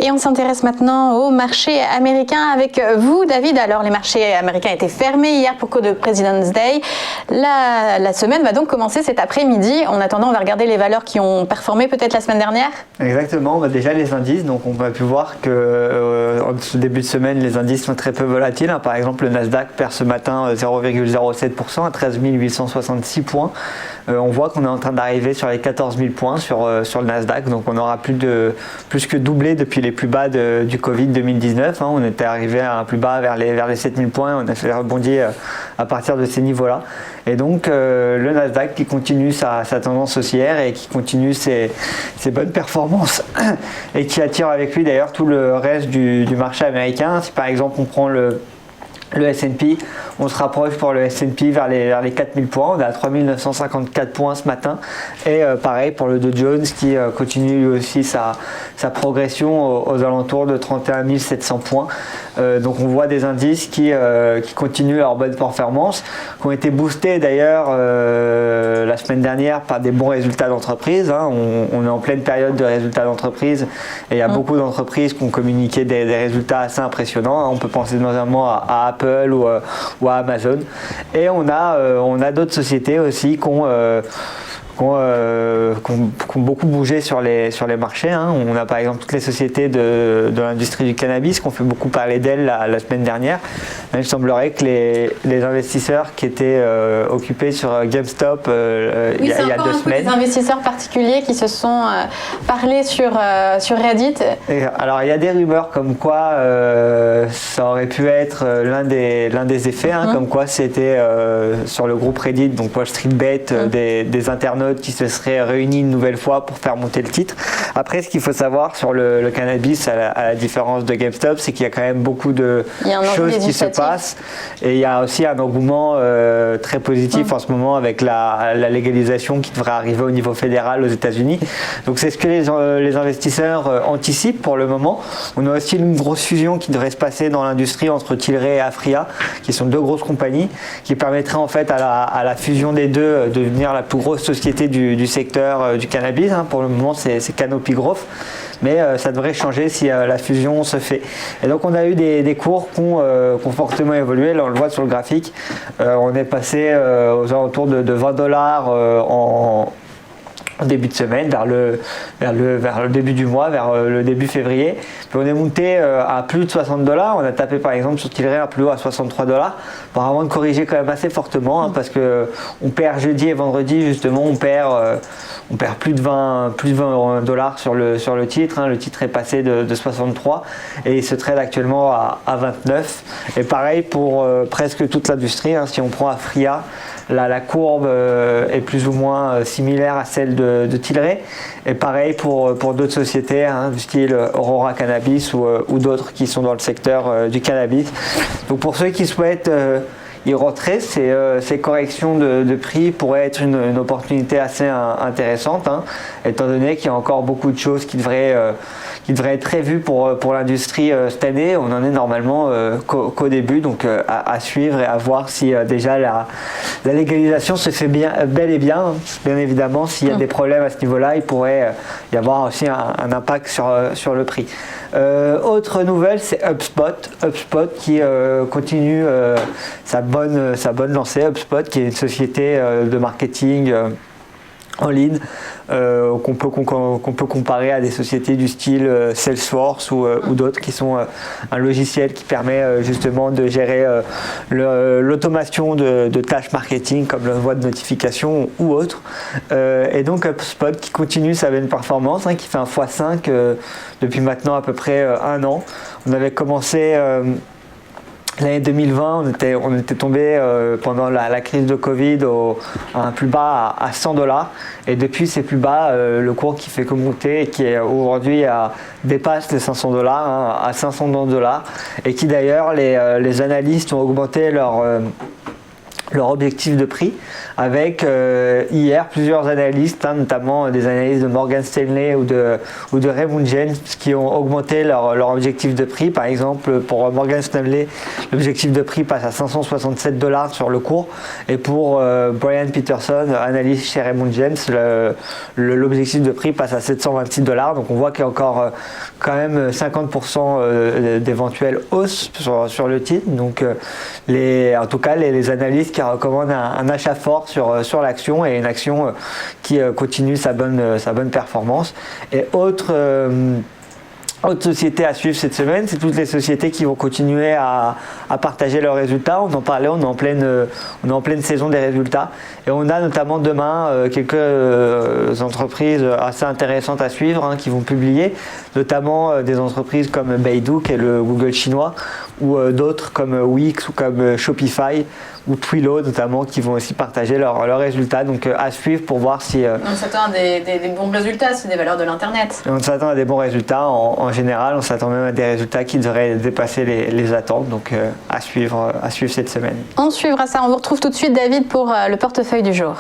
Et on s'intéresse maintenant au marché américain avec vous, David. Alors, les marchés américains étaient fermés hier pour cause de President's Day. La semaine va donc commencer cet après-midi. En attendant, on va regarder les valeurs qui ont performé peut-être la semaine dernière. Exactement, déjà les indices. Donc, on a pu voir que en ce début de semaine, les indices sont très peu volatiles. Par exemple, le Nasdaq perd ce matin 0,07% à 13 866 points. On voit qu'on est en train d'arriver sur les 14 000 points sur le Nasdaq. Donc, on aura plus que doublé depuis les plus bas du Covid 2019. On était arrivé à un plus bas vers les 7 000 points. On a fait rebondir à partir de ces niveaux-là. Et donc, le Nasdaq qui continue sa tendance haussière et qui continue ses bonnes performances et qui attire avec lui d'ailleurs tout le reste du marché américain. Si par exemple on prend le S&P, on se rapproche pour le S&P vers les 4000 points, on est à 3954 points ce matin, et pareil pour le Dow Jones qui continue lui aussi sa progression aux alentours de 31 700 points. Donc on voit des indices qui continuent leur bonne performance, qui ont été boostés d'ailleurs la semaine dernière par des bons résultats d'entreprise. On est en pleine période de résultats d'entreprise et il y a beaucoup d'entreprises qui ont communiqué des résultats assez impressionnants. On peut penser notamment à Apple ou à Amazon. Et on a d'autres sociétés aussi qui ont beaucoup bougé sur les marchés. On a par exemple toutes les sociétés de l'industrie du cannabis qui ont fait beaucoup parler d'elles la semaine dernière. Il semblerait que les investisseurs qui étaient occupés sur GameStop il y a 2 semaines. Des investisseurs particuliers qui se sont parlé sur Reddit. Alors il y a des rumeurs comme quoi ça aurait pu être l'un des effets, comme quoi c'était sur le groupe Reddit, donc Wall Street Bet, des internautes qui se seraient réunis une nouvelle fois pour faire monter le titre. Après, ce qu'il faut savoir sur le cannabis, à la différence de GameStop, c'est qu'il y a quand même beaucoup de choses qui se passent. Et il y a aussi un engouement très positif en ce moment avec la légalisation qui devrait arriver au niveau fédéral aux États-Unis. Donc c'est ce que les investisseurs anticipent pour le moment. On a aussi une grosse fusion qui devrait se passer dans l'industrie entre Tilray et Aphria, qui sont 2 grosses compagnies, qui permettraient en fait à la fusion des deux de devenir la plus grosse société du secteur du cannabis. Pour le moment, c'est Canopy Growth, mais ça devrait changer si la fusion se fait. Et donc, on a eu des cours qui ont fortement évolué. Là, on le voit sur le graphique. On est passé aux alentours de $20 en début de semaine, vers le début du mois, vers le début février. Puis on est monté à plus de $60. On a tapé par exemple sur Tilray à plus haut à $63. Pour avant de corriger quand même assez fortement, parce que on perd jeudi et vendredi justement, on perd plus de 20 $ sur le titre. Le titre est passé de 63 et il se trade actuellement à 29. Et pareil pour presque toute l'industrie. Si on prend Aphria, la courbe est plus ou moins similaire à celle de Tilray. Et pareil pour d'autres sociétés du style Aurora Cannabis ou d'autres qui sont dans le secteur du cannabis. Donc pour ceux qui souhaitent y rentrer, ces corrections de prix pourraient être une opportunité assez intéressante, étant donné qu'il y a encore beaucoup de choses qui devraient être prévues pour l'industrie cette année. On en est normalement qu'au début, donc à suivre et à voir si déjà la légalisation se fait bel et bien. Bien évidemment, s'il y a des problèmes à ce niveau-là, il pourrait y avoir aussi un impact sur le prix. Autre nouvelle, c'est HubSpot qui continue sa bonne lancée. HubSpot qui est une société de marketing en ligne qu'on peut comparer à des sociétés du style Salesforce ou d'autres qui sont un logiciel qui permet justement de gérer l'automation de tâches marketing comme l'envoi de notifications ou autres. Et donc HubSpot qui continue sa bonne performance, qui fait un x5 depuis maintenant à peu près 1 an. On avait commencé l'année 2020, on était tombé pendant la crise de Covid à un plus bas à $100. Et depuis ces plus bas, le cours qui fait que monter et qui aujourd'hui dépasse les $500 à $500 et qui d'ailleurs les analystes ont augmenté leur objectif de prix avec hier plusieurs analystes, hein, notamment des analystes de Morgan Stanley ou de Raymond James, qui ont augmenté leur objectif de prix. Par exemple, pour Morgan Stanley, l'objectif de prix passe à 567 $ sur le cours, et pour Brian Peterson, analyste chez Raymond James, l'objectif de prix passe à 726 $. Donc on voit qu'il y a encore quand même 50% d'éventuelles hausses sur le titre. Donc en tout cas les analystes qui recommandent un achat fort sur l'action, et une action qui continue sa bonne performance. Et autre société à suivre cette semaine, c'est toutes les sociétés qui vont continuer à partager leurs résultats. On en parlait, on est en pleine saison des résultats, et on a notamment demain quelques entreprises assez intéressantes à suivre, hein, qui vont publier, notamment des entreprises comme Baidu, qui est le Google chinois, ou d'autres comme Wix ou comme Shopify ou Twilio notamment, qui vont aussi partager leurs résultats. Donc à suivre pour voir si... On s'attend à des bons résultats, c'est des valeurs de l'Internet. On s'attend à des bons résultats en général, on s'attend même à des résultats qui devraient dépasser les attentes. Donc à suivre cette semaine. On suivra ça, on vous retrouve tout de suite David pour le portefeuille du jour.